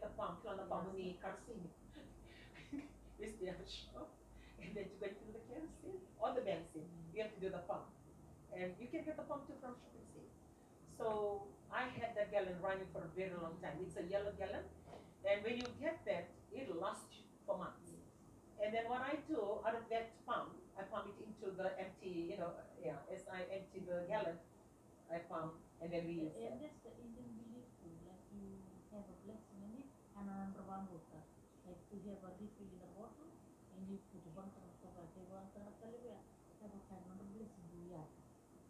get the pump, kailangan pa mo ni kerosene. This the shop. And then to go into the kerosene or the benzene, you have to do the pump. And you can get the pump too from shopping city. So I had that gallon running for a very long time. It's a yellow gallon. And when you get that, it'll last you for months. And then what I do out of that pump, I pump it into the empty, as I empty the gallon, I pump and then we use And that. that's the Indian belief too. Like you have a blessing in it and another one water. Like to have a refill in a bottle and you put one terus coba they one terus kali ya have a kind of blessing do ya.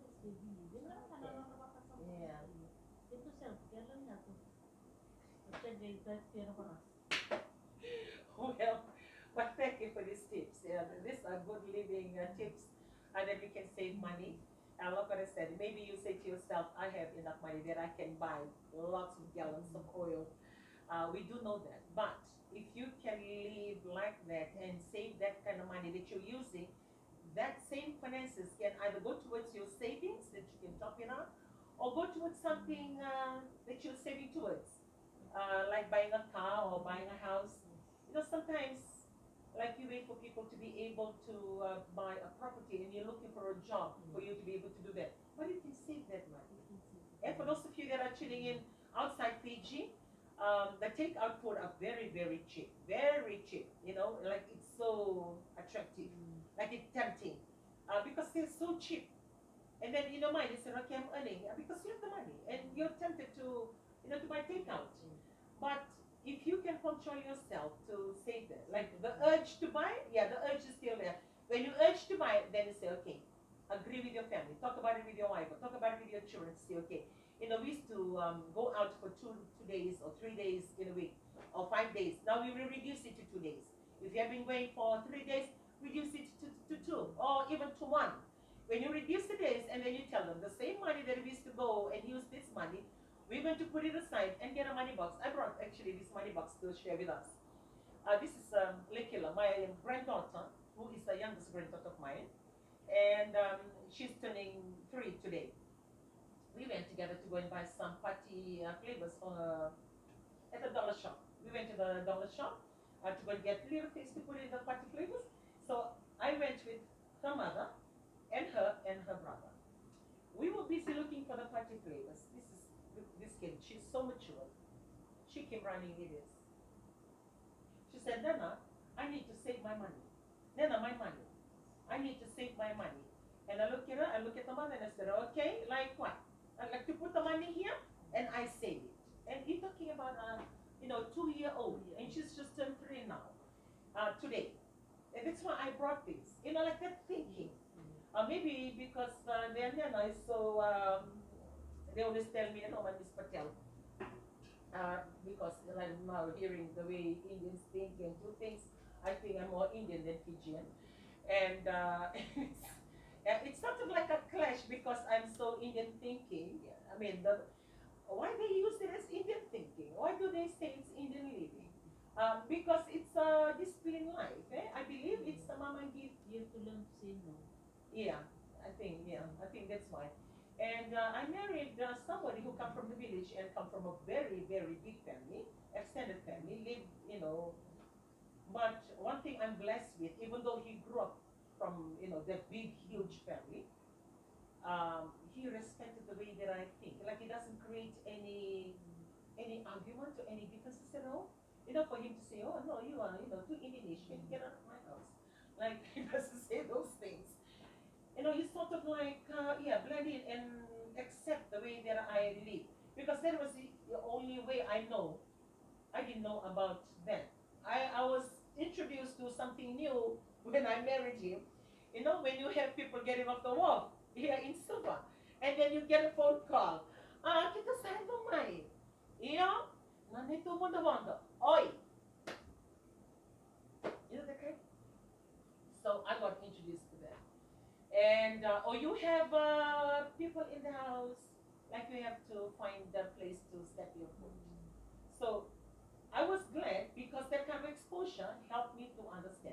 That's the belief. Dia kan ada orang makan sama Yeah. itu self care lah ya tuh. Macam dia care for us. Well, but thank you for these tips. Yeah, these are good living tips, and then we can save money. And look what I said. Maybe you say to yourself, I have enough money that I can buy lots of gallons of oil. We do know that. But if you can live like that and save that kind of money that you're using, that same finances can either go towards your savings that you can top it up, or go towards something that you're saving towards, like buying a car or buying a house. Sometimes, like you wait for people to be able to buy a property and you're looking for a job for you to be able to do that. But you can save that money. And for those of you that are tuning in outside Fiji, the takeout food are very, very cheap. Very cheap. Like it's so attractive. Like it's tempting. Because they're so cheap. And then, mind, you say, okay, I'm earning because you have the money. And you're tempted to buy takeout. But if you can control yourself to save that, like the urge to buy, yeah, the urge is still there. When you urge to buy it, then you say, okay, agree with your family, talk about it with your wife, or talk about it with your children, say, okay. We used to go out for two days or 3 days in a week, or 5 days. Now we will reduce it to 2 days. If you have been going for 3 days, reduce it to 2, or even to 1. When you reduce the days, and then you tell them the same money that we used to go and use this money, we're going to put it aside and get a money box. I brought actually this money box to share with us. This is Lekila, my granddaughter, who is the youngest granddaughter of mine, and she's turning 3 today. We went together to go and buy some party flavors at the dollar shop. We went to the dollar shop to go and get little things to put in the party flavors. So I went with her mother and her brother. We were busy looking for the party flavors. This kid, she's so mature. She came running with this. She said, Nana, I need to save my money. Nana, my money. I need to save my money. And I look at her, I look at the mother, and I said, okay, like what? I'd like to put the money here, and I save it. And you're talking about a 2-year-old, and she's just turned 3 now, today. And that's why I brought this. Like that thinking. Maybe because their Nana is so, they always tell me, my Miss Patel, because I'm now hearing the way Indians think and do things, I think I'm more Indian than Fijian. And it's sort of like a clash because I'm so Indian thinking. I mean, why they use it as Indian thinking? Why do they say it's Indian living? Because it's a disciplined life. I believe it's the mama gift. You have to learn to say no. Yeah, I think that's why. And I married somebody who come from the village and come from a very, very big family, extended family, but one thing I'm blessed with, even though he grew up from, that big, huge family, he respected the way that I think. Like he doesn't create any argument or any differences at all. For him to say, oh no, you are, too Indonesian, get out of my house. Like he doesn't say those things. You sort of like, blend in and accept the way that I live. Because that was the only way I didn't know about that. I was introduced to something new when I married him. When you have people getting off the wharf here in Suva, and then you get a phone call. Kita saan main? Nandito mo na wanda. Oi! Okay? So I got introduced to that. And or you have people in the house, like you have to find a place to step your foot. So I was glad because that kind of exposure helped me to understand.